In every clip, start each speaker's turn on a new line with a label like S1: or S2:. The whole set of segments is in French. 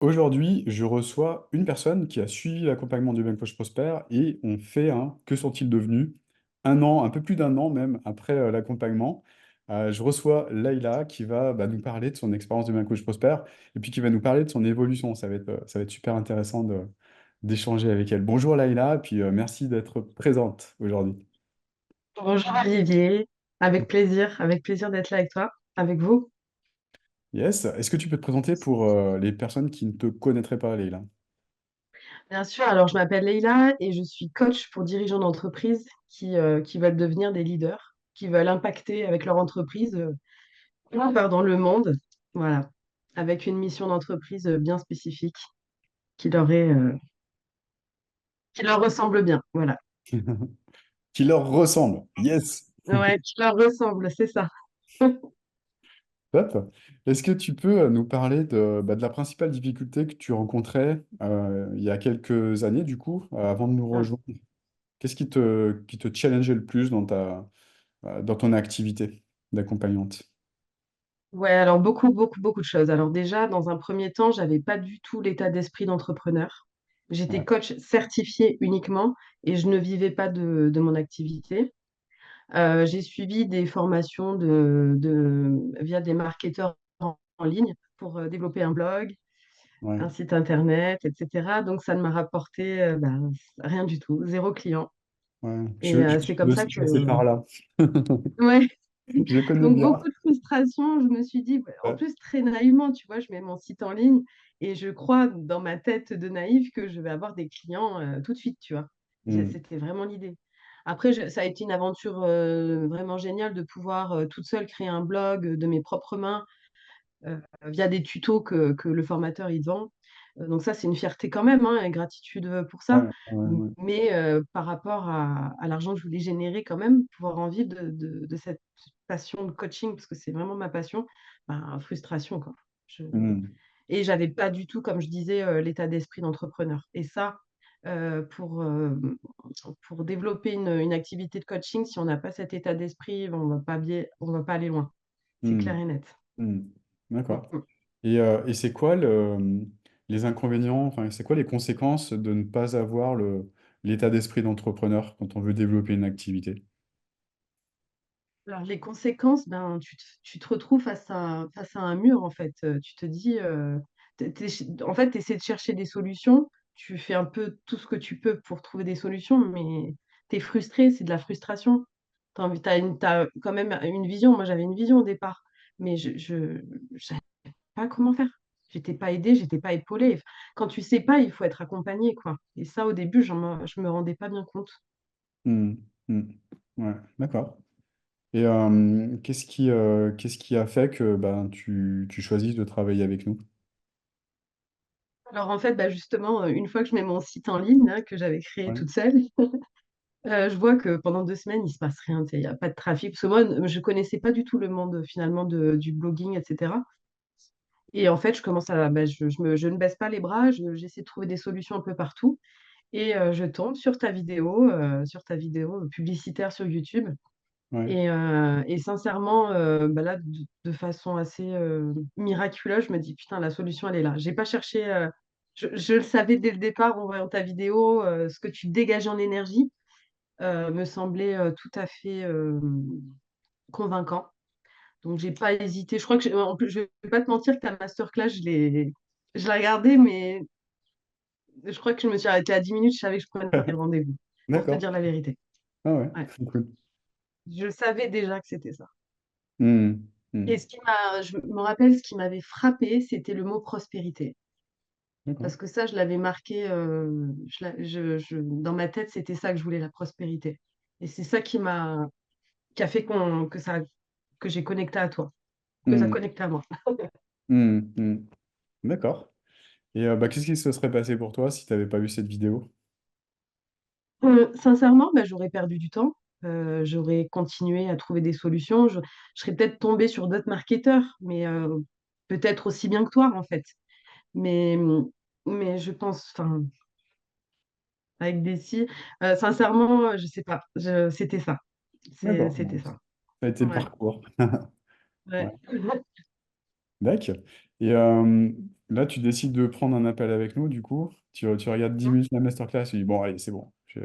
S1: Aujourd'hui, je reçois une personne qui a suivi l'accompagnement du Banque Poche Prospère et on fait un que sont-ils devenus? Un an, un peu plus d'un an même après l'accompagnement. Je reçois Laïla qui va nous parler de son expérience du Banque Poche Prospère et puis qui va nous parler de son évolution. Ça va être super intéressant d'échanger avec elle. Bonjour Laïla, et puis merci d'être présente aujourd'hui.
S2: Bonjour Olivier, avec plaisir d'être là avec toi, avec vous.
S1: Yes. Est-ce que tu peux te présenter pour les personnes qui ne te connaîtraient pas, Laïla?
S2: Bien sûr, alors je m'appelle Leïla et je suis coach pour dirigeants d'entreprise qui veulent devenir des leaders, qui veulent impacter avec leur entreprise pardon, le monde, voilà, avec une mission d'entreprise bien spécifique qui leur est, qui leur ressemble bien, voilà.
S1: Qui leur ressemble. Yes.
S2: Ouais, qui leur ressemble, c'est ça.
S1: Top. Est-ce que tu peux nous parler de la principale difficulté que tu rencontrais il y a quelques années, du coup, avant de nous rejoindre? Qu'est-ce qui te challengeait le plus dans ton activité d'accompagnante?
S2: Ouais, alors beaucoup de choses. Alors déjà, dans un premier temps, j'avais pas du tout l'état d'esprit d'entrepreneur. J'étais
S1: Ouais,
S2: coach certifié uniquement et je ne vivais pas de mon activité. J'ai suivi des formations via des marketeurs en ligne pour développer un blog,
S1: ouais,
S2: un site internet, etc. Donc ça ne m'a rapporté rien du tout, zéro client.
S1: ouais.
S2: Et
S1: Je
S2: c'est
S1: suis
S2: comme ça
S1: aussi
S2: que,
S1: passé par là.
S2: ouais,
S1: Je connais
S2: donc
S1: bien.
S2: beaucoup de frustration. Je me suis dit, ouais, en
S1: Ouais.
S2: plus très naïvement, tu vois, je mets mon site en ligne et je crois dans ma tête de naïve que je vais avoir des clients tout de suite, tu vois.
S1: Hmm.
S2: C'était vraiment l'idée. Après, ça a été une aventure vraiment géniale de pouvoir toute seule créer un blog de mes propres mains via des tutos que le formateur il vend. Donc ça, c'est une fierté quand même, hein, et gratitude pour
S1: Ouais,
S2: ça.
S1: ouais, ouais.
S2: Mais par rapport à l'argent que je voulais générer quand même, pouvoir en vivre de cette passion de coaching, parce que c'est vraiment ma passion, ben, frustration, quoi. Je...
S1: Hmm.
S2: Et j'avais pas du tout, comme je disais, l'état d'esprit d'entrepreneur. Et ça, euh, pour, euh, pour développer une activité de coaching, si on n'a pas cet état d'esprit, on va pas aller loin. C'est
S1: Hmm.
S2: clair et net.
S1: Hmm.
S2: Mm,
S1: D'accord.
S2: mm.
S1: Et c'est quoi les inconvénients, enfin, c'est quoi les conséquences de ne pas avoir l'état d'esprit d'entrepreneur quand on veut développer une activité?
S2: Alors, les conséquences, tu te retrouves face à un mur, en fait. Tu te dis, en fait, tu essaies de chercher des solutions. Tu fais un peu tout ce que tu peux pour trouver des solutions, mais tu es frustré, c'est de la frustration. T'as quand même une vision. Moi, j'avais une vision au départ, mais je savais pas comment faire. J'étais pas aidée, j'étais pas épaulée. Quand tu sais pas, il faut être accompagné, quoi. Et ça, au début, je me rendais pas bien compte.
S1: Hmm. Hmm. Ouais, d'accord. Et qu'est-ce qui a fait que tu choisisses de travailler avec nous?
S2: Alors en fait, justement, une fois que je mets mon site en ligne, là, que j'avais créé
S1: Ouais,
S2: toute seule, je vois que pendant 2 semaines, il se passe rien, tu sais, il n'y a pas de trafic. Parce que moi, je connaissais pas du tout le monde finalement du blogging, etc. Et en fait, je commence à, je ne baisse pas les bras, j'essaie de trouver des solutions un peu partout. Et je tombe sur ta vidéo publicitaire sur YouTube.
S1: ouais.
S2: Et sincèrement, là, de façon assez miraculeuse, je me dis, putain, la solution, elle est là. J'ai pas cherché, je le savais dès le départ en voyant ta vidéo, ce que tu dégages en énergie me semblait tout à fait convaincant. Donc, j'ai pas hésité. Je crois que, en plus, je vais pas te mentir que ta masterclass, je l'ai regardée, mais je crois que je me suis arrêtée à 10 minutes. Je savais que je prenais le rendez-vous, pour te
S1: D'accord.
S2: dire la vérité.
S1: Ah ouais,
S2: Ouais.
S1: cool.
S2: Je savais déjà que c'était ça.
S1: Hmm.
S2: Et
S1: Hmm.
S2: je me rappelle, ce qui m'avait frappé, c'était le mot prospérité.
S1: D'accord.
S2: Parce que ça, je l'avais marqué, dans ma tête, c'était ça que je voulais, la prospérité. Et c'est ça qui a fait que j'ai connecté à toi, que ça
S1: Hmm.
S2: connecté à moi.
S1: Hmm. Hmm. D'accord. Et qu'est-ce qui se serait passé pour toi si tu n'avais pas vu cette vidéo?
S2: Sincèrement, j'aurais perdu du temps. J'aurais continué à trouver des solutions. Je serais peut-être tombée sur d'autres marketeurs, mais peut-être aussi bien que toi, en fait. Mais, mais je pense, enfin, avec des si. Sincèrement, je sais pas. C'était ça.
S1: D'accord.
S2: C'était
S1: Bon,
S2: ça.
S1: ça a été le
S2: Ouais.
S1: parcours. Ouais.
S2: Ouais.
S1: D'accord. Et là, tu décides de prendre un appel avec nous, du coup. Tu regardes 10
S2: Hein.
S1: minutes la masterclass, tu dis, bon, allez, c'est bon. Tu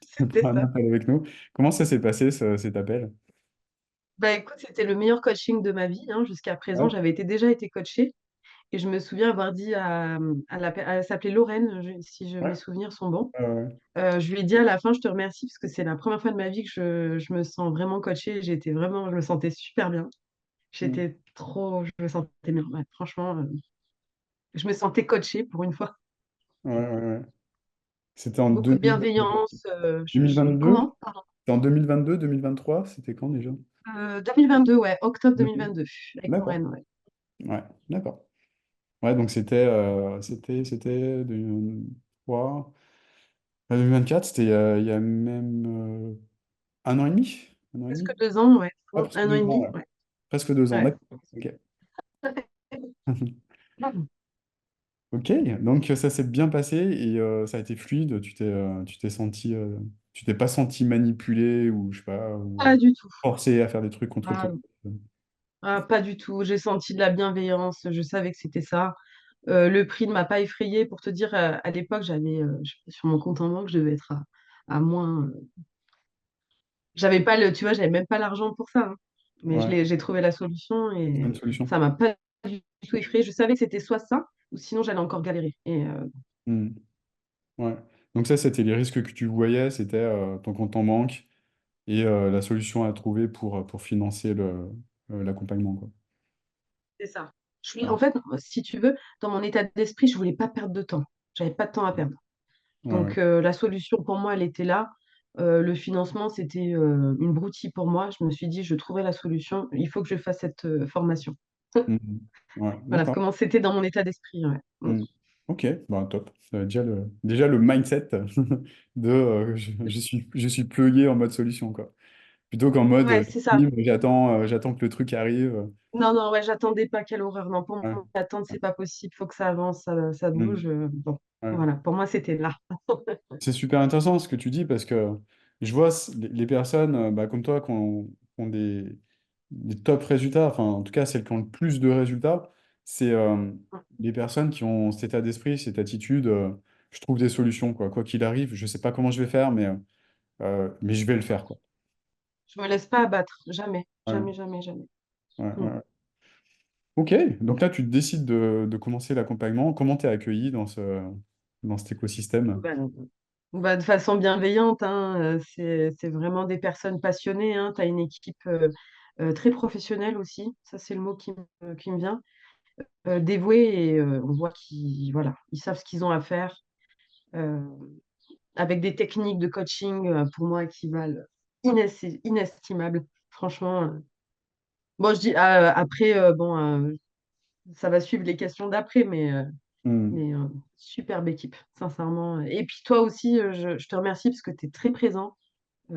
S2: C'était
S1: prends un
S2: ça.
S1: appel avec nous. Comment ça s'est passé, cet appel?
S2: Bah écoute, c'était le meilleur coaching de ma vie, hein, jusqu'à présent.
S1: Ouais,
S2: J'avais déjà été coachée et je me souviens avoir dit elle s'appelait Lorraine, si
S1: ouais,
S2: mes souvenirs sont bons.
S1: ouais.
S2: Je lui ai dit à la fin, je te remercie parce que c'est la première fois de ma vie que je me sens vraiment coachée. Je me sentais super bien.
S1: Ouais,
S2: Je me sentais bien. Ouais, franchement, je me sentais coachée pour une fois.
S1: ouais, ouais, ouais. C'était en
S2: Beaucoup de
S1: 2000
S2: bienveillance.
S1: 2022?
S2: Comment? Pardon.
S1: C'était en 2022, 2023? C'était quand déjà?
S2: 2022, ouais, octobre
S1: 22.
S2: 2022, avec
S1: D'accord.
S2: Lorraine, ouais.
S1: Ouais, d'accord. Ouais, donc c'était 2023. 2024, c'était il y a même un an et demi? Un an et demi?
S2: Presque 2 ans, ouais.
S1: Ouais, presque
S2: Un an
S1: deux
S2: et
S1: ans,
S2: demi,
S1: ouais.
S2: ouais.
S1: Presque 2 ans,
S2: Ouais.
S1: d'accord. Ok. Ok, donc ça s'est bien passé et ça a été fluide. Tu t'es pas senti manipulé ou je sais pas, ou
S2: Pas du tout.
S1: forcé à faire des trucs contre toi.
S2: Ah, pas du tout. J'ai senti de la bienveillance. Je savais que c'était ça. Le prix ne m'a pas effrayée. Pour te dire, à l'époque, sur mon compte en banque, je devais être à moins. J'avais pas tu vois, j'avais même pas l'argent pour ça, hein. Mais
S1: Ouais,
S2: j'ai trouvé la solution
S1: c'est
S2: et
S1: une solution.
S2: ça m'a pas du tout effrayée. Je savais que c'était soit ça, ou sinon j'allais encore galérer.
S1: Hmm. Ouais. Donc ça, c'était les risques que tu voyais, c'était ton compte en banque et la solution à trouver pour financer l'accompagnement, quoi.
S2: C'est ça. En
S1: Ouais,
S2: fait, si tu veux, dans mon état d'esprit, je voulais pas perdre de temps. J'avais pas de temps à perdre.
S1: ouais, ouais.
S2: Donc la solution pour moi, elle était là. Le financement, c'était une broutille pour moi. Je me suis dit, je trouverai la solution. Il faut que je fasse cette formation.
S1: Hmm. Ouais,
S2: Voilà
S1: d'accord.
S2: comment c'était dans mon état d'esprit. Ouais. Mm.
S1: Hmm. Ok, bah, top. Déjà le mindset de je suis plugué en mode solution, quoi. Plutôt qu'en mode
S2: Ouais, c'est ça.
S1: j'arrive, j'attends que le truc arrive.
S2: Non, non, ouais, j'attendais pas, quelle horreur. Non, pour
S1: Ouais,
S2: moi, attendre,
S1: ouais.
S2: c'est pas possible. Faut que ça avance, ça
S1: Hmm.
S2: bouge. Bon,
S1: Ouais.
S2: voilà. Pour moi, c'était là.
S1: C'est super intéressant ce que tu dis parce que je vois les personnes bah, comme toi qui ont des top résultats, enfin en tout cas celles qui ont le plus de résultats, c'est les personnes qui ont cet état d'esprit, cette attitude, je trouve des solutions, quoi. Quoi qu'il arrive, je sais pas comment je vais faire, mais je vais le faire, quoi.
S2: Je me laisse pas abattre. Jamais.
S1: Ouais,
S2: Jamais, jamais, jamais.
S1: ouais,
S2: Mm.
S1: ouais. Ok, donc là tu décides de commencer l'accompagnement. Comment tu es accueilli dans cet écosystème?
S2: Ben, de façon bienveillante, hein, c'est vraiment des personnes passionnées, hein. Tu as une équipe très professionnelle aussi, ça c'est le mot qui me vient, dévouée et on voit qu'ils voilà, ils savent ce qu'ils ont à faire, euh, avec des techniques de coaching pour moi qui valent inestimables. Franchement, bon, je dis après, bon, ça va suivre les questions d'après,
S1: Hmm,
S2: mais superbe équipe, sincèrement. Et puis toi aussi, je te remercie parce que tu es très présent. Tu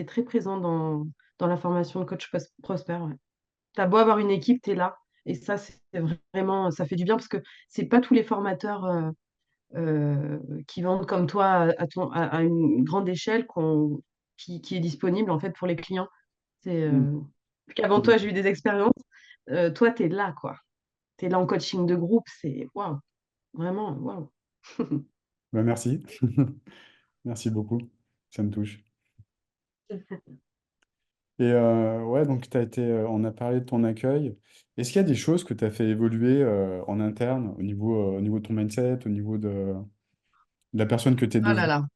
S2: es très présent dans la formation de coach Prosper. Ouais. Tu as beau avoir une équipe, tu es là. Et ça, c'est vraiment, ça fait du bien parce que c'est pas tous les formateurs qui vendent comme toi à une grande échelle qui est disponible en fait pour les clients. C'est,
S1: hmm,
S2: qu'avant
S1: hmm.
S2: toi, j'ai eu des expériences. Toi, tu es là, quoi. Tu es là en coaching de groupe. C'est waouh, vraiment, waouh.
S1: Bah, merci. Merci beaucoup. Ça me touche. Et ouais, donc on a parlé de ton accueil. Est-ce qu'il y a des choses que tu as fait évoluer en interne au niveau de ton mindset, au niveau de la personne que tu es
S2: Oh là
S1: devenue?
S2: là.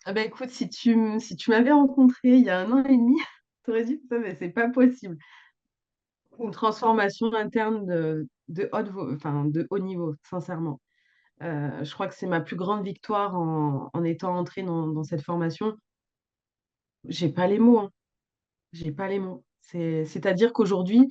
S2: Ah bah écoute, si tu m'avais rencontré il y a un an et demi, tu aurais dit ça, mais c'est pas possible. Une transformation interne de haut niveau, sincèrement. Je crois que c'est ma plus grande victoire en étant entrée dans cette formation. J'ai pas les mots, hein. J'ai pas les mots. C'est-à-dire qu'aujourd'hui,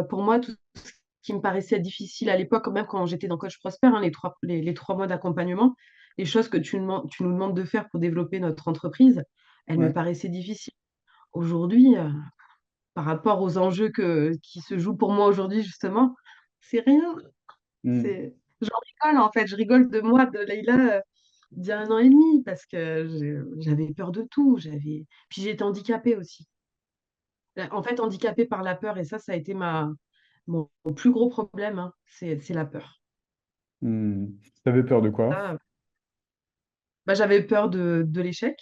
S2: pour moi, tout ce qui me paraissait difficile à l'époque, même quand j'étais dans Coach Prosper, hein, les 3 mois d'accompagnement, les choses que tu nous demandes de faire pour développer notre entreprise, elles me
S1: Ouais.
S2: paraissaient difficiles. Aujourd'hui, par rapport aux enjeux qui se jouent pour moi aujourd'hui, justement, c'est rien.
S1: Hmm.
S2: J'en rigole en fait, je rigole de moi, de Leïla, d'il y a un an et demi, parce que j'avais peur de tout. Puis j'étais handicapée aussi. En fait, handicapée par la peur, et ça a été Mon plus gros problème, hein, c'est la peur.
S1: Hmm. T'avais peur de quoi?
S2: Ça, bah, j'avais peur de l'échec.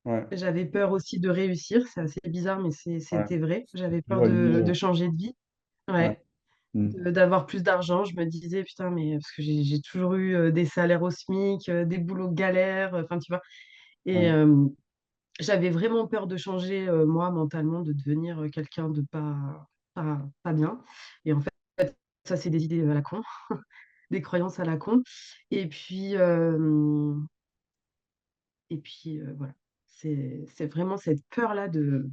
S1: Ouais,
S2: J'avais peur aussi de réussir. C'est assez bizarre, mais
S1: ouais.
S2: c'était vrai. J'avais peur
S1: Toujours aligné.
S2: de changer de vie.
S1: Ouais.
S2: Ouais.
S1: Hmm.
S2: D'avoir plus d'argent. Je me disais, putain, mais parce que j'ai toujours eu des salaires au SMIC, des boulots galères, enfin, tu vois. Et
S1: Ouais.
S2: j'avais vraiment peur de changer, moi, mentalement, de devenir quelqu'un de pas bien. Et en fait, ça, c'est des idées à la con, des croyances à la con. Et puis, euh, voilà. C'est vraiment cette peur-là de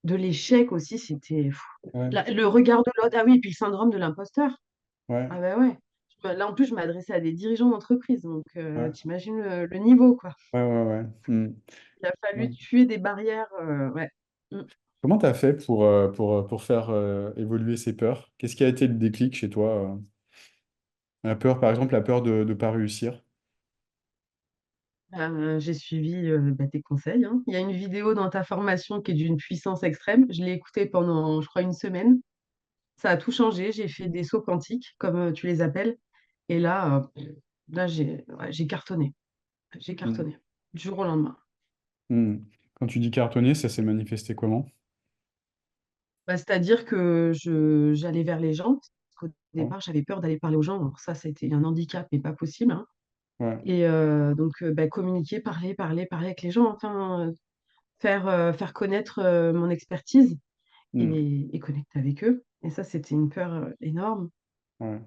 S2: l'échec aussi. C'était pff.
S1: Ouais.
S2: Le regard de l'autre. Ah oui, et puis le syndrome de l'imposteur.
S1: Ouais.
S2: Ah bah ouais. Là, en plus, je m'adressais à des dirigeants d'entreprise. Donc,
S1: Ouais.
S2: t'imagines le niveau, quoi.
S1: Ouais. Ouais. Ouais. Hmm.
S2: Il a
S1: Ouais.
S2: fallu tuer des barrières. Ouais. Mm.
S1: Comment t'as fait pour faire évoluer ces peurs? Qu'est-ce qui a été le déclic chez toi? La peur, par exemple, la peur de ne pas réussir.
S2: J'ai suivi tes conseils, hein. Il y a une vidéo dans ta formation qui est d'une puissance extrême. Je l'ai écoutée pendant, je crois, une semaine. Ça a tout changé. J'ai fait des sauts quantiques, comme tu les appelles. Et là, j'ai cartonné. J'ai
S1: Hmm.
S2: cartonné. Du jour au lendemain.
S1: Hmm. Quand tu dis cartonner, ça s'est manifesté comment?
S2: Bah, c'est-à-dire que j'allais vers les gens. Parce qu'au
S1: Ouais.
S2: départ, j'avais peur d'aller parler aux gens. Alors ça, c'était un handicap, mais pas possible, hein.
S1: Ouais.
S2: Et donc, communiquer, parler avec les gens. Enfin, faire connaître mon expertise
S1: Hmm.
S2: et connecter avec eux. Et ça, c'était une peur énorme.
S1: Ouais.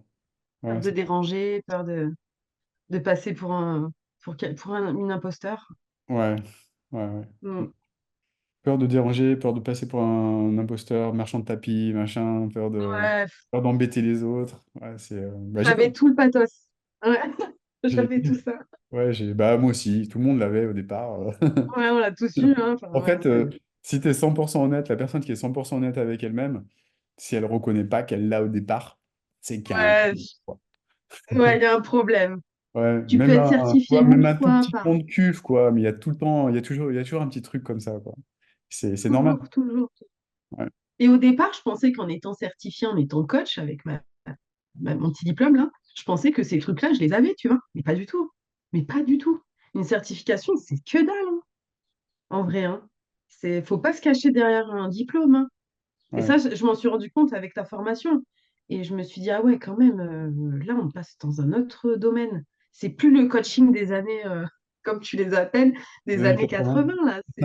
S2: Peur
S1: Ouais.
S2: de déranger, peur de passer une imposteur.
S1: Ouais. Ouais. Ouais.
S2: Mm.
S1: Peur de déranger, peur de passer pour un imposteur, marchand de tapis, machin,
S2: Ouais,
S1: peur d'embêter les autres. Ouais, bah,
S2: j'avais tout le pathos. Ouais,
S1: j'ai-
S2: j'avais tout ça.
S1: ouais, bah, moi aussi, tout le monde l'avait au départ.
S2: Ouais, on l'a tous eu, hein. Enfin,
S1: En
S2: ouais,
S1: fait, si tu es 100% honnête, la personne qui est 100% honnête avec elle-même, si elle reconnaît pas qu'elle l'a au départ, c'est qu'il y a un
S2: ouais,
S1: truc, quoi.
S2: ouais, il y a un problème.
S1: Ouais,
S2: Tu peux être
S1: tu vois,
S2: certifié
S1: même
S2: 1000
S1: un tout
S2: fois
S1: petit
S2: par...
S1: pont de cuve, quoi, mais il y a tout le temps, il y a toujours un petit truc comme ça, quoi. C'est normal.
S2: Toujours, toujours.
S1: Ouais,
S2: Et au départ, je pensais qu'en étant certifié, en étant coach avec mon petit diplôme, là, je pensais que ces trucs-là, je les avais, tu vois. Mais pas du tout. Mais pas du tout. Une certification, c'est que dalle, hein, en vrai, hein. Faut pas se cacher derrière un diplôme, hein. Et
S1: ouais,
S2: ça, je m'en suis rendu compte avec ta formation. Et je me suis dit, ah ouais, quand même, là, on passe dans un autre domaine. C'est plus le coaching des années, comme tu les appelles,
S1: les
S2: des
S1: années
S2: années
S1: 80.
S2: 80, là. C'est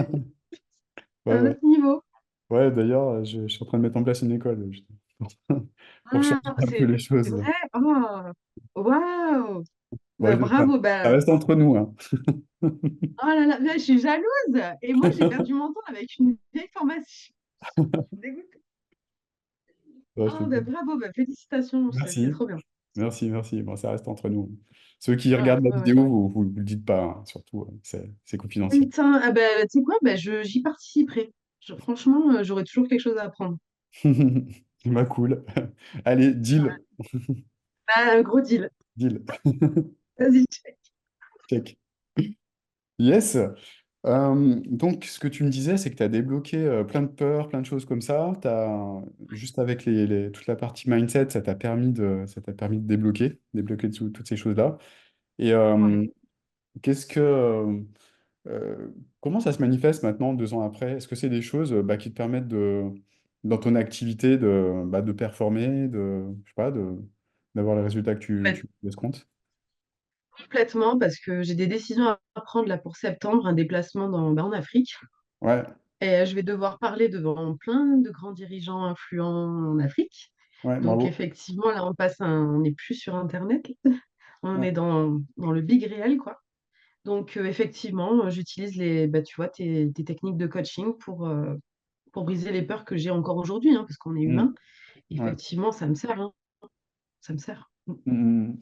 S1: Ouais,
S2: un
S1: ouais.
S2: autre niveau.
S1: Ouais, d'ailleurs, je suis en train de mettre en place une école justement, pour
S2: Ah,
S1: changer un peu les
S2: c'est
S1: choses.
S2: vrai? Oh, waouh!
S1: Ouais,
S2: Bah, bravo,
S1: ça
S2: bah,
S1: reste entre nous, hein.
S2: oh là là, mais je suis jalouse. Et moi, j'ai perdu mon temps avec une vieille formation. Je suis dégoûtée.
S1: Ouais,
S2: Oh, bah, bravo, bah, félicitations, c'est
S1: merci,
S2: trop bien.
S1: merci. Bon, ça reste entre nous. Ceux qui
S2: Ouais,
S1: regardent la
S2: ouais, ouais.
S1: vidéo, vous le dites pas, hein, surtout, c'est confidentiel.
S2: Putain, ah bah, tu sais quoi, bah, j'y participerai. Franchement, j'aurais toujours quelque chose à apprendre.
S1: Bah, cool. Allez, deal,
S2: Ah, un gros deal.
S1: deal.
S2: Vas-y, check.
S1: Check. Yes. Donc, ce que tu me disais, c'est que tu as débloqué plein de peurs, plein de choses comme ça. Juste avec toute la partie mindset, ça t'a permis de débloquer toutes ces choses-là. Et
S2: Ouais.
S1: qu'est-ce que, euh, comment ça se manifeste maintenant, 2 ans après? Est-ce que c'est des choses bah, qui te permettent dans ton activité de performer, je sais pas, d'avoir les résultats que
S2: Bah,
S1: tu escomptes?
S2: complètement, parce que j'ai des décisions à prendre là pour septembre, un déplacement en Afrique.
S1: Ouais,
S2: Et je vais devoir parler devant plein de grands dirigeants influents en Afrique.
S1: ouais,
S2: Donc
S1: bravo.
S2: effectivement, là, on n'est plus sur Internet, on
S1: Ouais,
S2: est dans le big réel, quoi. Donc effectivement, j'utilise tu vois, tes techniques de coaching pour briser les peurs que j'ai encore aujourd'hui, hein, parce qu'on est
S1: mm,
S2: humain.
S1: ouais.
S2: Effectivement, ça me sert, hein, ça me sert.
S1: Mm, mm.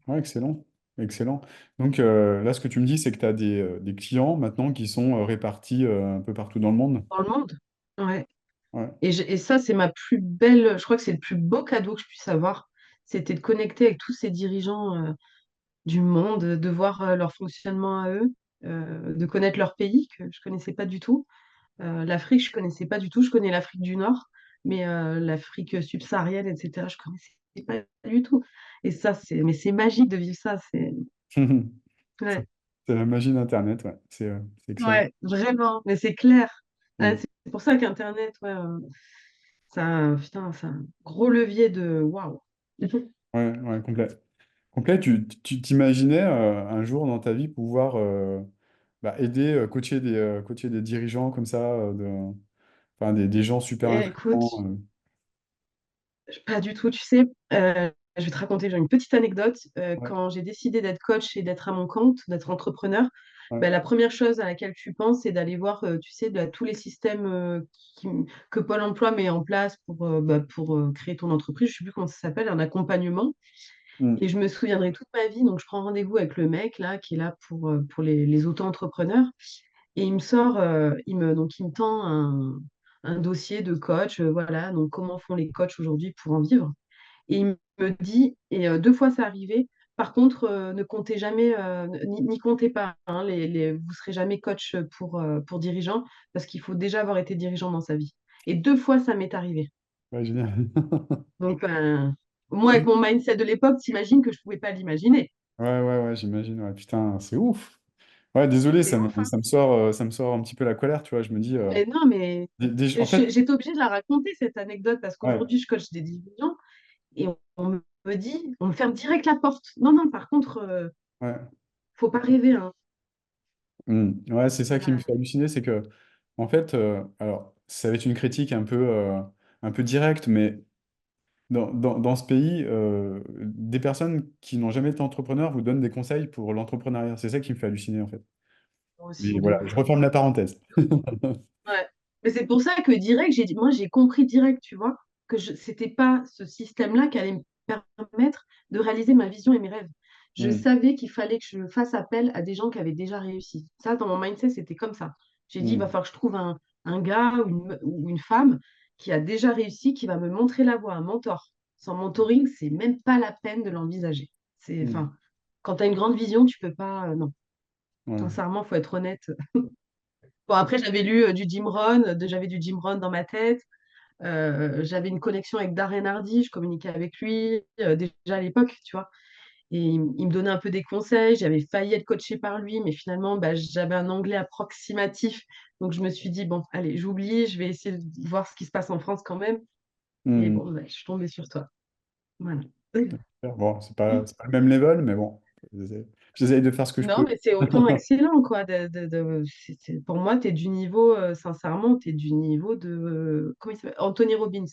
S1: Ouais, excellent. Excellent. Donc là, ce que tu me dis, c'est que tu as des clients maintenant qui sont répartis un peu partout dans le monde.
S2: Dans le monde. Ouais.
S1: Ouais,
S2: Et ça, c'est ma plus belle, je crois que c'est le plus beau cadeau que je puisse avoir, c'était de connecter avec tous ces dirigeants du monde, de voir leur fonctionnement à eux, de connaître leur pays que je connaissais pas du tout. L'Afrique, je connaissais pas du tout. Je connais l'Afrique du Nord, mais l'Afrique subsaharienne, etc., je connaissais pas du tout. Et ça, mais c'est magique de vivre ça.
S1: Ça,
S2: Ouais,
S1: c'est la magie d'Internet, ouais. C'est excellent.
S2: ouais, vraiment, mais c'est clair. Ouais,
S1: Mm.
S2: c'est pour ça qu'Internet, ouais, ça, putain, c'est un gros levier de waouh.
S1: Ouais, ouais, complet. Complet, tu t'imaginais un jour dans ta vie pouvoir aider, coacher des dirigeants comme ça, enfin, des gens super
S2: Et écoute,
S1: influents.
S2: pas du tout, tu sais. Je vais te raconter genre, une petite anecdote.
S1: Ouais,
S2: Quand j'ai décidé d'être coach et d'être à mon compte, d'être entrepreneur,
S1: ouais.
S2: ben, la première chose à laquelle tu penses, c'est d'aller voir, tu sais, tous les systèmes qui- que Pôle emploi met en place pour créer ton entreprise. Je ne sais plus comment ça s'appelle, un accompagnement.
S1: Mm,
S2: Et je me souviendrai toute ma vie. Donc, je prends rendez-vous avec le mec là, qui est là pour les auto-entrepreneurs. Et il me sort, il me tend un dossier de coach. Voilà, donc comment font les coachs aujourd'hui pour en vivre. Et il me dit, et deux fois c'est arrivé, par contre, ne comptez jamais, n'y comptez pas, hein, vous ne serez jamais coach pour dirigeant, parce qu'il faut déjà avoir été dirigeant dans sa vie. Et deux fois, ça m'est arrivé.
S1: ouais, génial.
S2: Donc, moi, avec mon mindset de l'époque, t'imagines que je ne pouvais pas l'imaginer.
S1: Ouais, ouais, ouais, j'imagine. Ouais, putain, c'est ouf. Ouais, désolé,
S2: C'est ouf, hein.
S1: ça me sort un petit peu la colère, tu vois. Je me dis,
S2: Et non, mais
S1: en fait,
S2: j'étais obligée de la raconter, cette anecdote, parce
S1: ouais,
S2: qu'aujourd'hui, je coach des dirigeants, et on me dit, on me ferme direct la porte. Non, non, par contre,
S1: ouais.
S2: faut pas rêver, hein.
S1: Ouais, c'est ça qui me
S2: Ouais.
S1: fait halluciner, c'est que, en fait, alors, ça va être une critique un peu directe, mais dans ce pays, des personnes qui n'ont jamais été entrepreneurs vous donnent des conseils pour l'entrepreneuriat. C'est ça qui me fait halluciner, en fait.
S2: Moi aussi,
S1: Mais
S2: de
S1: voilà, je
S2: ouf.
S1: referme la parenthèse.
S2: Ouais. Mais c'est pour ça que direct, moi, j'ai compris direct, tu vois, que c'était pas ce système-là qui allait me permettre de réaliser ma vision et mes rêves. Je
S1: Mm,
S2: savais qu'il fallait que je fasse appel à des gens qui avaient déjà réussi. Ça, dans mon mindset, c'était comme ça. J'ai dit, il va
S1: mm,
S2: falloir que je trouve un gars ou une femme qui a déjà réussi, qui va me montrer la voie, un mentor. Sans mentoring, c'est même pas la peine de l'envisager.
S1: mm,
S2: Enfin, quand tu as une grande vision, tu peux pas. Non,
S1: ouais.
S2: sincèrement, faut être honnête. Bon, après, j'avais lu du Jim Rohn, j'avais du Jim Rohn dans ma tête. J'avais une connexion avec Darren Hardy, je communiquais avec lui déjà à l'époque, tu vois. Et il me donnait un peu des conseils. J'avais failli être coachée par lui, mais finalement, bah, j'avais un anglais approximatif. Donc, je me suis dit, bon, allez, j'oublie, je vais essayer de voir ce qui se passe en France quand même. Et
S1: Mm.
S2: bon, bah, je suis tombée sur toi. Voilà.
S1: Bon, c'est pas le même level, mais bon, j'essaye de faire ce que je
S2: Non,
S1: peux.
S2: mais c'est autant excellent, quoi. Pour moi, tu es du niveau, sincèrement, tu es du niveau de. Comment il s'appelle? Anthony Robbins.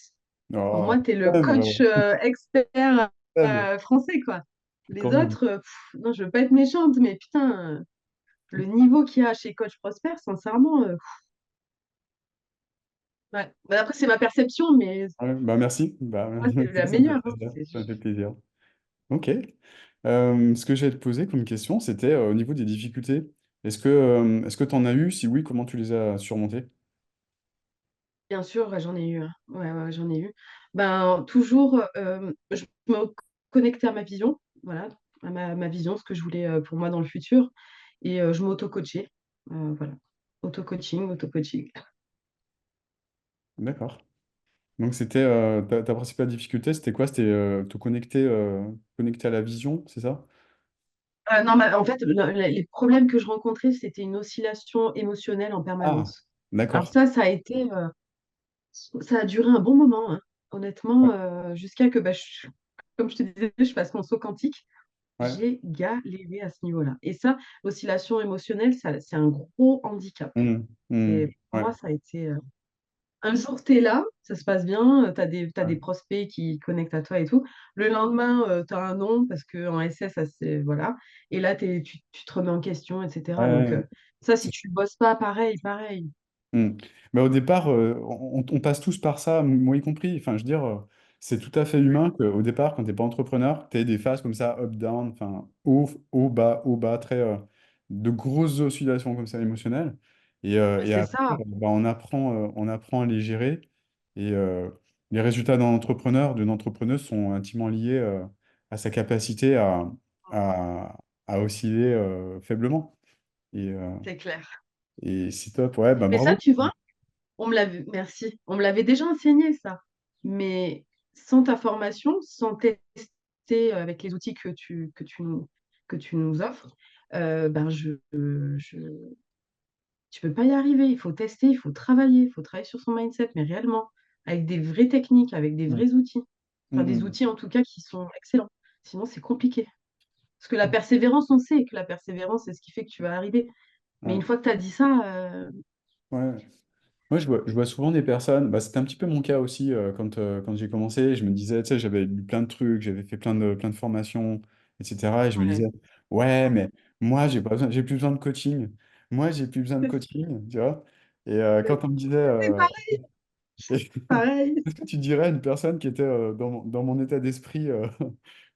S2: Pour
S1: Oh,
S2: moi, tu es le
S1: Seb,
S2: coach expert
S1: Seb,
S2: français, quoi.
S1: quand
S2: Les
S1: même.
S2: autres, non, je veux pas être méchante, mais putain, le niveau qu'il y a chez Coach Prosper, sincèrement, ouais. Bah, après, c'est ma perception, mais
S1: Ouais, bah merci. Bah,
S2: moi, c'est la
S1: ça me fait
S2: meilleure, hein.
S1: plaisir. Ça me fait plaisir. Ok. Ce que j'allais te poser comme question, c'était au niveau des difficultés. Est-ce que tu en as eu? Si oui, comment tu les as surmontées?
S2: Bien sûr, ouais, j'en ai eu, hein. Ouais, ouais, j'en ai eu. Ben, toujours, je me connectais à ma vision, voilà, à ma vision, ce que je voulais pour moi dans le futur. Et je m'auto-coachais. Voilà. Auto-coaching, auto-coaching.
S1: D'accord. Donc c'était ta principale difficulté, c'était quoi? C'était te connecter à la vision, c'est ça?
S2: Non, en fait, les problèmes que je rencontrais, c'était une oscillation émotionnelle en
S1: Ah,
S2: permanence. Alors
S1: d'accord.
S2: ça a été, ça a duré un bon moment, hein. Honnêtement,
S1: Ouais,
S2: jusqu'à que, bah, comme je te disais, je fasse mon saut quantique.
S1: ouais.
S2: J'ai galéré à ce niveau-là. Et ça, l'oscillation émotionnelle, ça, c'est un gros handicap. Pour
S1: Ouais.
S2: moi, ça a été. Un jour, tu es là, ça se passe bien, tu as des
S1: Ouais.
S2: prospects qui connectent à toi et tout. Le lendemain, tu as un nom parce qu'en SS, ça c'est. Voilà. Et là, tu te remets en question,
S1: Ouais,
S2: etc. Donc,
S1: ouais.
S2: ça, si tu ne bosses pas, pareil, pareil.
S1: Hmm. Mais au départ, on passe tous par ça, moi y compris. Enfin, je veux dire, c'est tout à fait humain qu'au départ, quand tu n'es pas entrepreneur, tu aies des phases comme ça, up, down, enfin, haut, bas, très, de grosses oscillations comme ça émotionnelles. Et
S2: C'est
S1: après,
S2: ça,
S1: bah, on apprend à les gérer. Et les résultats d'un entrepreneur, d'une entrepreneuse sont intimement liés à sa capacité à osciller faiblement. Et, euh,
S2: c'est clair.
S1: et c'est top, ouais, bah
S2: Mais ça,
S1: bravo.
S2: tu vois, merci. On me l'avait déjà enseigné, ça. Mais sans ta formation, sans tester avec les outils que tu nous offres, ben tu peux pas y arriver. Il faut tester, il faut travailler sur son mindset, mais réellement, avec des vraies techniques, avec des
S1: Mm.
S2: vrais outils. Enfin, des
S1: Mm,
S2: outils en tout cas qui sont excellents. Sinon, c'est compliqué. Parce que la persévérance, on sait que la persévérance, c'est ce qui fait que tu vas arriver. Mais une
S1: mm.
S2: fois que tu as dit ça,
S1: Ouais. Ouais. Moi, je vois souvent des personnes, bah, c'était un petit peu mon cas aussi quand j'ai commencé. Je me disais, tu sais, j'avais lu plein de trucs, j'avais fait plein de formations, etc. Et je me
S2: ouais.
S1: disais, ouais, mais moi, j'ai pas besoin, j'ai plus besoin de coaching. Moi, j'ai plus besoin de coaching, tu vois. Et quand on me disait,
S2: C'est pareil,
S1: et-
S2: pareil.
S1: qu'est-ce que tu dirais à une personne qui était dans mon état d'esprit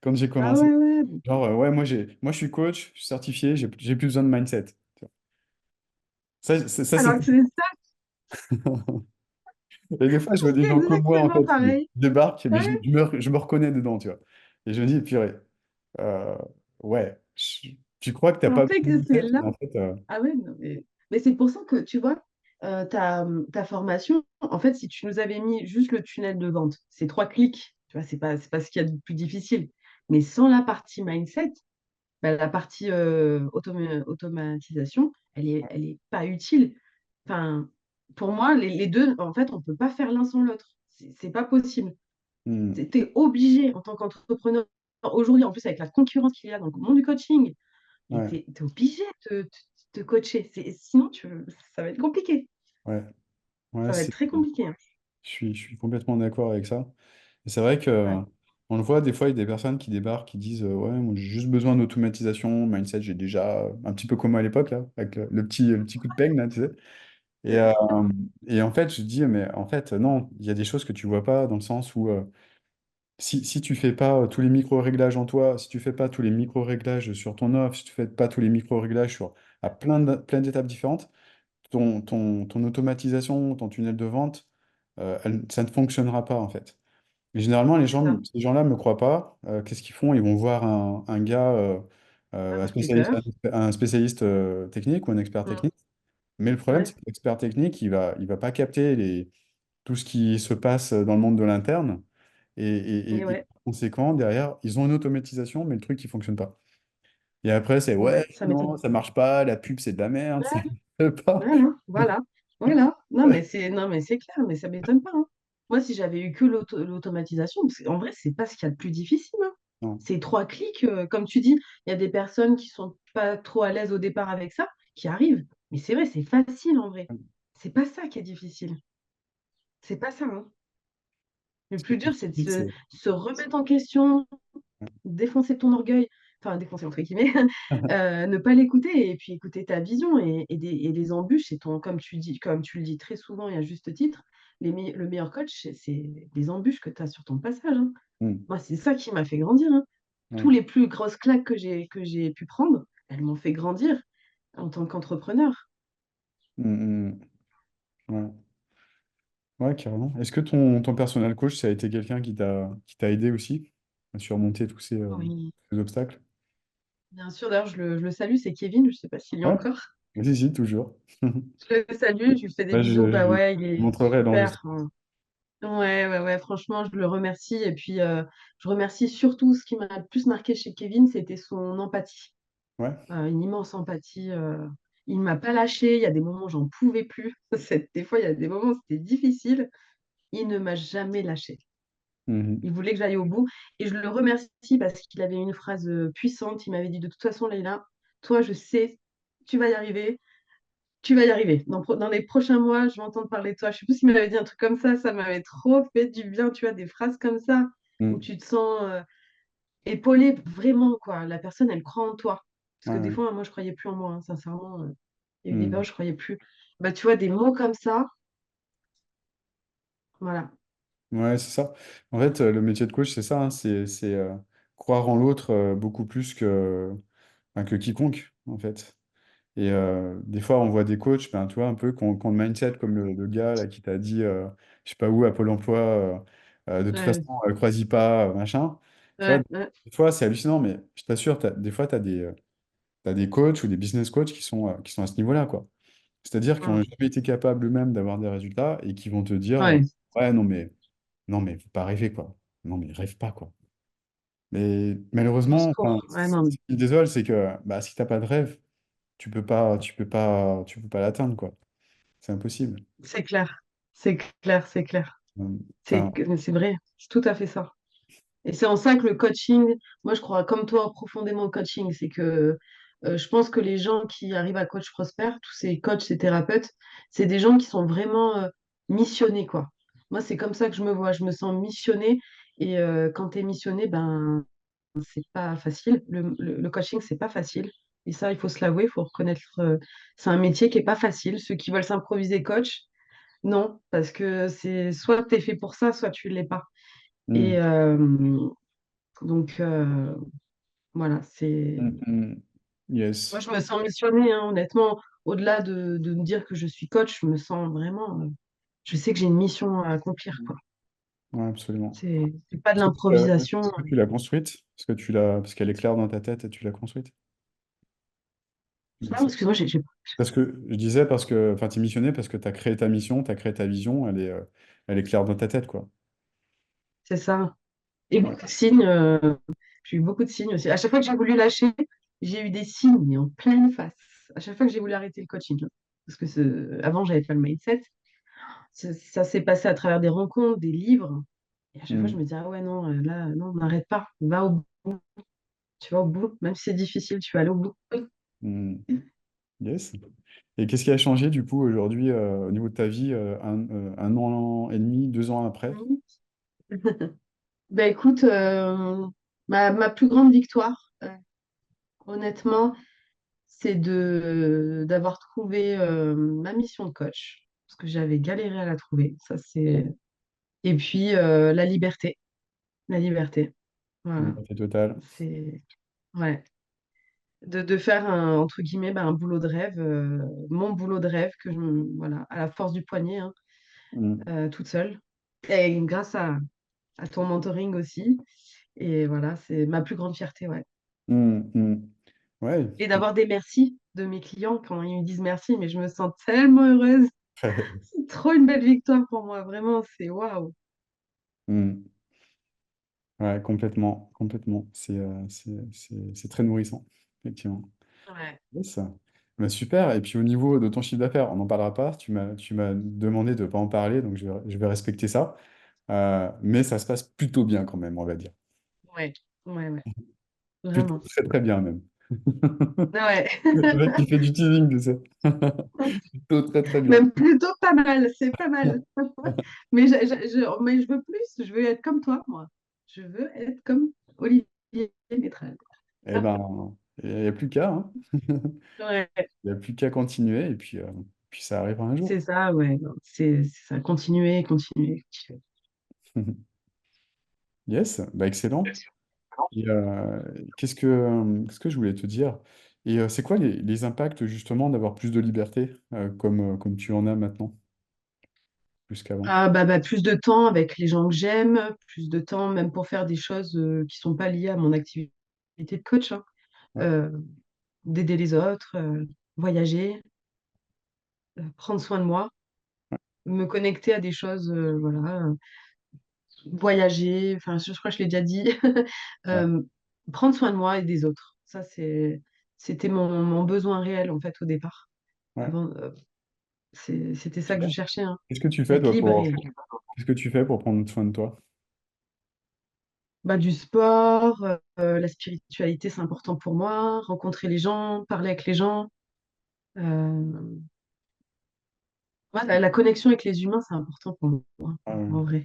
S1: quand j'ai
S2: Ah
S1: commencé?
S2: ouais, ouais.
S1: Genre, ouais, moi, je suis coach, je suis certifié, j'ai plus besoin de mindset. Tu vois. Ça,
S2: Alors
S1: c'est
S2: que c'est ça,
S1: Et des fois, je vois des
S2: c'est
S1: gens comme moi, en
S2: exactement
S1: fait, qui
S2: pareil.
S1: débarquent, mais
S2: Ouais.
S1: je me reconnais dedans, tu vois. Et je me dis, purée, euh, ouais, tu crois que t'as
S2: En
S1: pas
S2: fait,
S1: besoin de
S2: que c'est
S1: tête,
S2: là.
S1: mais en fait,
S2: Ah ouais, non, mais c'est pour ça que, tu vois, ta formation, en fait, si tu nous avais mis juste le tunnel de vente, c'est 3 clics, tu vois, c'est pas ce qu'il y a de plus difficile. Mais sans la partie mindset, bah, la partie automatisation, elle est pas utile. Enfin, pour moi, les deux, en fait, on peut pas faire l'un sans l'autre. C'est pas possible. Tu
S1: hmm,
S2: es obligé, en tant qu'entrepreneur, aujourd'hui, en plus, avec la concurrence qu'il y a dans le monde du coaching, mais
S1: ouais,
S2: tu es obligé de te coacher. Sinon, ça va être compliqué.
S1: ouais, ouais,
S2: Ça va être très compliqué, hein.
S1: je suis complètement d'accord avec ça. Et c'est vrai que
S2: Ouais.
S1: on le voit, des fois, il y a des personnes qui débarquent, qui disent, ouais, moi, j'ai juste besoin d'automatisation, mindset, j'ai déjà, un petit peu comme moi à l'époque, là, avec le petit coup de peigne, là, tu sais. Et, euh, et en fait, je dis, mais en fait, non, il y a des choses que tu vois pas dans le sens où si tu fais pas tous les micro-réglages en toi, si tu fais pas tous les micro-réglages sur ton offre, si tu fais pas tous les micro-réglages sur à plein d'étapes différentes, ton automatisation, ton tunnel de vente, ça ne fonctionnera pas en fait. Et généralement,
S2: C'est ça.
S1: ces gens-là ne me croient pas. Qu'est-ce qu'ils font? Ils vont voir un gars,
S2: Un marketeur.
S1: un spécialiste technique ou un expert
S2: Mm.
S1: technique. Mais le problème, c'est
S2: Ouais.
S1: que l'expert technique, il va pas capter tout ce qui se passe dans le monde de l'interne.
S2: Et
S1: Et
S2: ouais,
S1: par conséquent, derrière, ils ont une automatisation, mais le truc, il fonctionne pas. Et après, c'est ouais,
S2: ouais, ça m'étonne.
S1: non, ça marche pas, la pub, c'est de la merde, ça marche pas.
S2: Voilà, voilà, voilà. Non, mais c'est clair, mais ça m'étonne pas, hein. Moi, si j'avais eu que l'automatisation, parce qu'en vrai, c'est pas ce qu'il y a de plus difficile, hein.
S1: Non.
S2: C'est 3 clics, comme tu dis, il y a des personnes qui sont pas trop à l'aise au départ avec ça, qui arrivent. Mais c'est vrai, c'est facile en vrai. C'est pas ça qui est difficile. C'est pas ça, hein. Le
S1: Ce qui
S2: plus
S1: est
S2: dur, c'est de
S1: difficile, c'est.
S2: se remettre en question, défoncer ton orgueil, enfin défoncer entre guillemets, ne pas l'écouter et puis écouter ta vision et les embûches, c'est ton, comme tu le dis très souvent et à juste titre, le meilleur coach, c'est les embûches que tu as sur ton passage, hein.
S1: Hmm.
S2: Moi, c'est ça qui m'a fait grandir, hein. Tous
S1: Ouais.
S2: les plus grosses claques que j'ai pu prendre, elles m'ont fait grandir en tant qu'entrepreneur.
S1: Hmm, hmm. Ouais. Ouais, carrément. Est-ce que ton personal coach, ça a été quelqu'un qui t'a aidé aussi à surmonter
S2: Oui,
S1: ces obstacles?
S2: bien sûr, d'ailleurs, je le salue, c'est Kevin, je ne sais pas s'il y est
S1: Ouais,
S2: encore.
S1: si, toujours.
S2: Je le salue, je lui fais des
S1: Là,
S2: bisous, bah ouais, il
S1: je
S2: est
S1: montrerai
S2: super,
S1: l'enregistrement.
S2: hein. Ouais, ouais, ouais, franchement, je le remercie. Et puis, je remercie surtout ce qui m'a le plus marqué chez Kevin, c'était son empathie.
S1: Ouais.
S2: Une immense empathie. Il ne m'a pas lâché. Il y a des moments où j'en pouvais plus. Des fois, il y a des moments où c'était difficile. Il ne m'a jamais lâché.
S1: Mhm.
S2: Il voulait que j'aille au bout. Et je le remercie parce qu'il avait une phrase puissante. Il m'avait dit, de toute façon, Leïla, toi, je sais, tu vas y arriver. Tu vas y arriver. Dans les prochains mois, je vais entendre parler de toi. Je sais plus s'il m'avait dit un truc comme ça m'avait trop fait du bien, tu vois, des phrases comme ça, où
S1: Mhm.
S2: tu te sens épaulé vraiment, quoi. La personne, elle croit en toi. Parce
S1: Ouais,
S2: que des
S1: ouais.
S2: fois, moi, je croyais plus en moi, hein, sincèrement. Il y a eu des périodes
S1: Mhm.
S2: où je croyais plus. Bah, tu vois, des mots comme ça, voilà.
S1: Ouais, c'est ça. En fait, le métier de coach, c'est ça, hein, croire en l'autre beaucoup plus enfin, que quiconque, en fait. Et des fois, on voit des coachs, ben, tu vois, un peu, qui ont le mindset comme le gars là, qui t'a dit, je sais pas où, à Pôle emploi, de toute façon,
S2: Ouais,
S1: crois-y pas, machin. Tu vois,
S2: ouais, ouais,
S1: des fois, c'est hallucinant, mais je t'assure, des fois, t'as des coachs ou des business coachs qui sont à ce niveau-là, quoi. C'est-à-dire qu'ils n'ont
S2: mm,
S1: jamais été capables eux-mêmes d'avoir des résultats et qui vont te dire,
S2: ouais,
S1: ouais, non, mais. non, mais faut pas rêver, quoi. Non, mais rêve pas, quoi. Mais
S2: Au
S1: malheureusement, enfin,
S2: secours. Ouais,
S1: ce
S2: non,
S1: qui me désole, c'est que bah, si t'as pas de rêve, tu peux pas l'atteindre, quoi. C'est impossible.
S2: c'est clair. C'est clair, c'est clair.
S1: Enfin,
S2: C'est vrai. C'est tout à fait ça. Et c'est en ça que le coaching, moi je crois comme toi profondément au coaching, c'est que je pense que les gens qui arrivent à coach prospère, tous ces coachs, ces thérapeutes, c'est des gens qui sont vraiment missionnés, quoi. Moi, c'est comme ça que je me vois, je me sens missionnée. Et quand tu es missionné, ben, c'est pas facile. Le coaching, c'est pas facile. Et ça, il faut se l'avouer, il faut reconnaître, c'est un métier qui est pas facile. Ceux qui veulent s'improviser coach, non, parce que c'est soit tu es fait pour ça, soit tu l'es pas.
S1: hmm,
S2: Et donc, voilà, c'est.
S1: hmm, hmm.
S2: Moi,
S1: Yes.
S2: je me sens missionnée, hein, honnêtement. Au-delà de me dire que je suis coach, je me sens vraiment. Je sais que j'ai une mission à accomplir, quoi.
S1: Ouais, absolument.
S2: C'est pas de l'improvisation.
S1: Est-ce que tu l'as construite? Parce qu'elle est claire dans ta tête et tu l'as construite?
S2: Non, excuse-moi,
S1: Parce que je disais parce que enfin tu es missionné parce que tu as créé ta mission, tu as créé ta vision, elle est claire dans ta tête, quoi.
S2: c'est ça. Et
S1: Ouais.
S2: beaucoup de signes. J'ai eu beaucoup de signes aussi. À chaque fois que j'ai voulu lâcher, j'ai eu des signes mais en pleine face. À chaque fois que j'ai voulu arrêter le coaching, hein. Parce que avant, j'avais pas le mindset. Ça s'est passé à travers des rencontres, des livres. Et à chaque fois, je
S1: Hmm,
S2: me disais, ah ouais, non, là, non, n'arrête pas. Va au bout. Tu vas au bout. Même si c'est difficile, tu vas aller au bout.
S1: hmm. Yes. Et qu'est-ce qui a changé du coup aujourd'hui au niveau de ta vie un an et demi, 2 ans après?
S2: Oui. Ben écoute, ma plus grande victoire, honnêtement, c'est d'avoir trouvé ma mission de coach. Parce que j'avais galéré à la trouver. Ça, c'est. Et puis, la liberté. La liberté. Voilà.
S1: Liberté totale.
S2: C'est. Ouais. De faire entre guillemets, ben, un boulot de rêve, mon boulot de rêve, voilà, à la force du poignet, hein,
S1: Hmm,
S2: toute seule. Et grâce à ton mentoring aussi. Et voilà, c'est ma plus grande fierté, ouais.
S1: hmm, hmm. Ouais.
S2: Et d'avoir des merci de mes clients quand ils me disent merci, mais je me sens tellement heureuse. C'est trop une belle victoire pour moi, vraiment, c'est waouh.
S1: Hmm. Ouais, complètement, complètement. C'est très nourrissant, effectivement.
S2: Ouais.
S1: Yes. Bah, super. Et puis au niveau de ton chiffre d'affaires, on n'en parlera pas. Tu m'as demandé de ne pas en parler, donc je vais respecter ça. Mais ça se passe plutôt bien quand même, on va dire.
S2: Ouais, ouais, ouais,
S1: Plutôt
S2: vraiment.
S1: très très bien même.
S2: Ouais,
S1: Le mec qui fait du teasing, tu sais. Plutôt très très bien.
S2: même plutôt pas mal, c'est pas mal. Mais mais je veux plus, je veux être comme toi, moi. Je veux être comme Olivier Métrel.
S1: Eh ben, il n'y a plus qu'à, hein.
S2: Ouais,
S1: Il n'y a plus qu'à continuer et puis ça arrivera un jour.
S2: c'est ça, ouais. Non, c'est ça, continuer, continuer, continuer.
S1: Yes, bah excellent. Et, qu'est-ce que je voulais te dire? Et c'est quoi les impacts justement d'avoir plus de liberté comme tu en as maintenant, plus qu'avant?
S2: Ah, bah, plus de temps avec les gens que j'aime, plus de temps même pour faire des choses qui sont pas liées à mon activité de coach, hein.
S1: Ouais,
S2: Euh, D'aider les autres, voyager, prendre soin de moi, me connecter à des choses, voilà, voyager, enfin, je crois que je l'ai déjà dit.
S1: ouais,
S2: Euh, Prendre soin de moi et des autres. Ça, c'était mon besoin réel, en fait, au départ.
S1: ouais.
S2: Avant, c'était ça que je
S1: Super.
S2: cherchais, hein,
S1: Qu'est-ce que tu fais
S2: être
S1: toi
S2: libre.
S1: pour qu'est-ce que tu fais pour prendre soin de toi?
S2: Bah, du sport, la spiritualité, c'est important pour moi. Rencontrer les gens, parler avec les gens. Euh, ouais, la connexion avec les humains, c'est important pour moi,
S1: Euh,
S2: en vrai.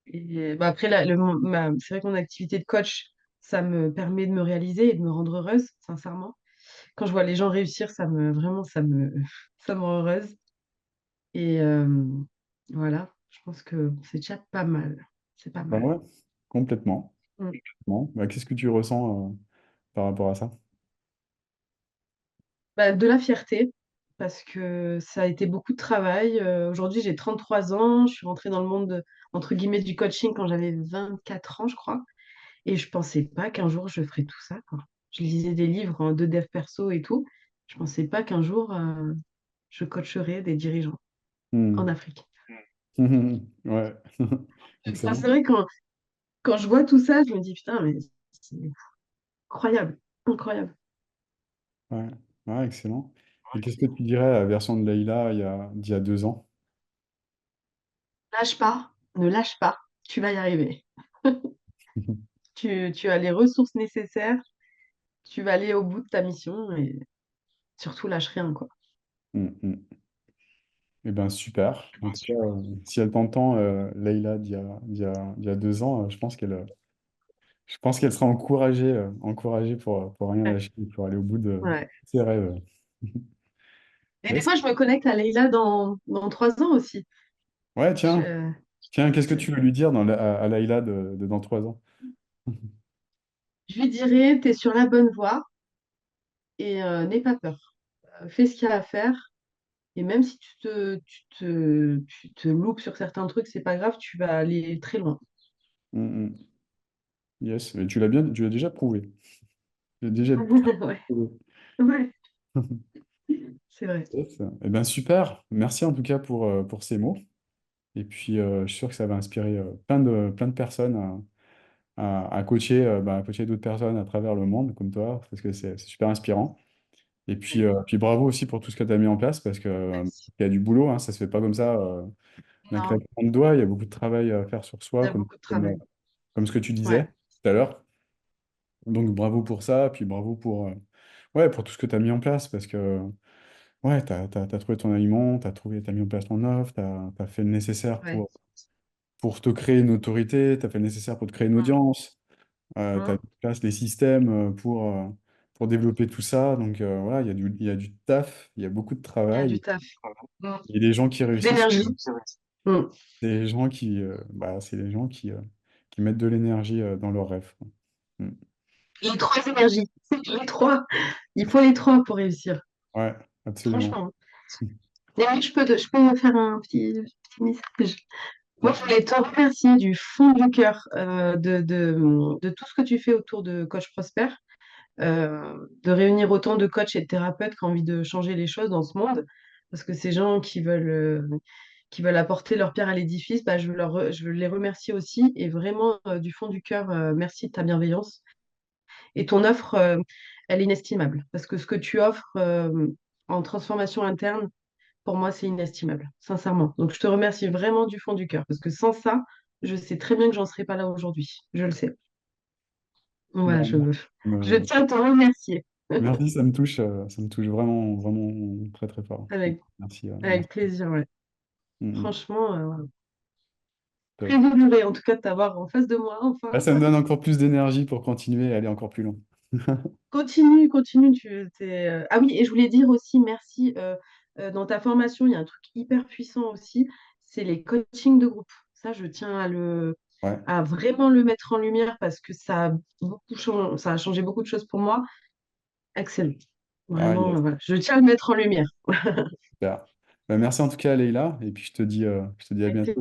S2: Et bah, après, c'est vrai que mon activité de coach, ça me permet de me réaliser et de me rendre heureuse, sincèrement. Quand je vois les gens réussir, vraiment, ça me rend heureuse. Et voilà, je pense que c'est déjà pas mal. C'est pas
S1: bah
S2: mal.
S1: ouais, complètement.
S2: Mm.
S1: Bon, bah, qu'est-ce que tu ressens par rapport à ça?
S2: Bah, de la fierté, parce que ça a été beaucoup de travail. Aujourd'hui, j'ai 33 ans. Je suis rentrée dans le monde, entre guillemets, du coaching quand j'avais 24 ans, je crois. Et je pensais pas qu'un jour, je ferais tout ça, quoi. Je lisais des livres de dev perso et tout. Je pensais pas qu'un jour, je coacherais des dirigeants en
S1: Hmm.
S2: Afrique.
S1: Ouais,
S2: Enfin, c'est
S1: excellent.
S2: vrai, quand je vois tout ça, je me dis, putain, mais c'est incroyable, incroyable.
S1: Ouais, ouais, excellent. Et qu'est-ce que tu dirais à la version de Leïla d'il y a 2 ans?
S2: Lâche pas, ne lâche pas, tu vas y arriver. Tu as les ressources nécessaires, tu vas aller au bout de ta mission et surtout lâche rien, quoi.
S1: Mm, mm. Eh ben super. En tout cas, si elle t'entend, Leïla d'il y a 2 ans, je pense qu'elle sera encouragée pour rien
S2: Ouais.
S1: lâcher, pour aller au bout de
S2: Ouais.
S1: ses rêves.
S2: Et des
S1: Yes.
S2: fois, je me connecte à Leïla dans 3 ans aussi.
S1: Ouais, tiens,
S2: Je,
S1: tiens, qu'est-ce que
S2: je,
S1: tu veux lui dire à Leïla de dans 3 ans?
S2: je lui dirais, t'es sur la bonne voie et n'aie pas peur. Fais ce qu'il y a à faire. Et même si tu te loupes sur certains trucs, c'est pas grave, tu vas aller très loin.
S1: Mm, mm. Yes, mais tu l'as déjà prouvé. Tu l'as déjà
S2: Ouais,
S1: prouvé.
S2: ouais, c'est vrai.
S1: Yes. Eh ben super. Merci en tout cas pour ces mots. Et puis, je suis sûr que ça va inspirer plein de personnes à coacher d'autres personnes à travers le monde, comme toi, parce que c'est super inspirant. Et puis,
S2: Ouais.
S1: puis bravo aussi pour tout ce que tu as mis en place, parce que,
S2: Merci.
S1: il y a du boulot, hein, ça se fait pas comme ça, d'un
S2: Non,
S1: claquement de doigts. Il y a beaucoup de travail à faire sur
S2: il
S1: soi,
S2: y a
S1: comme,
S2: beaucoup de
S1: comme,
S2: travail.
S1: comme ce que tu disais
S2: Ouais,
S1: tout à l'heure. Donc, bravo pour ça, puis bravo ouais, pour tout ce que tu as mis en place, parce que ouais, tu as trouvé ton aliment, t'as mis en place ton offre, tu as fait le nécessaire
S2: ouais.
S1: pour te créer une autorité, tu as fait le nécessaire pour te créer une
S2: Mm.
S1: audience, tu as mis
S2: Mm.
S1: en place les systèmes pour développer tout ça. Donc voilà, il y a du taf, il y a beaucoup de
S2: Il y a
S1: travail.
S2: du taf. Mm.
S1: Et les gens qui réussissent,
S2: D'énergie. Mm.
S1: c'est les gens qui mettent de l'énergie dans leurs rêves, quoi. Mm.
S2: Les 3 énergies. Les trois. Il faut les trois pour réussir.
S1: Ouais, absolument.
S2: Franchement. Et oui, je peux faire un petit message. Moi,
S1: Ouais.
S2: je voulais te remercier du fond du cœur de tout ce que tu fais autour de Coach Prosper, de réunir autant de coachs et de thérapeutes qui ont envie de changer les choses dans ce monde. Parce que ces gens qui veulent apporter leur pierre à l'édifice, bah, je veux les remercier aussi. Et vraiment, du fond du cœur, merci de ta bienveillance. Et ton offre, elle est inestimable. Parce que ce que tu offres en transformation interne, pour moi, c'est inestimable, sincèrement. Donc, je te remercie vraiment du fond du cœur, parce que sans ça, je sais très bien que j'en serais pas là aujourd'hui. Je le sais. Voilà,
S1: Bon,
S2: je
S1: me-
S2: tiens à te remercier.
S1: merci, ça me touche vraiment, vraiment très, très fort.
S2: Avec,
S1: Merci,
S2: avec
S1: merci.
S2: plaisir, ouais.
S1: Mm, mm.
S2: Franchement, très
S1: Top.
S2: honorée en tout cas de t'avoir en face de moi,
S1: Là,
S2: enfin.
S1: ça me donne encore plus d'énergie pour continuer et aller encore plus loin.
S2: Continue, continue. Ah oui, et je voulais dire aussi merci. Dans ta formation, il y a un truc hyper puissant aussi, c'est les coachings de groupe. Ça, je tiens
S1: Ouais,
S2: à vraiment le mettre en lumière parce que ça a changé beaucoup de choses pour moi. Excellent.
S1: ah,
S2: Vraiment,
S1: yes,
S2: voilà. Je tiens à le mettre en lumière.
S1: super. Bah, merci en tout cas, Leïla, et puis je te dis à
S2: Avec
S1: bientôt.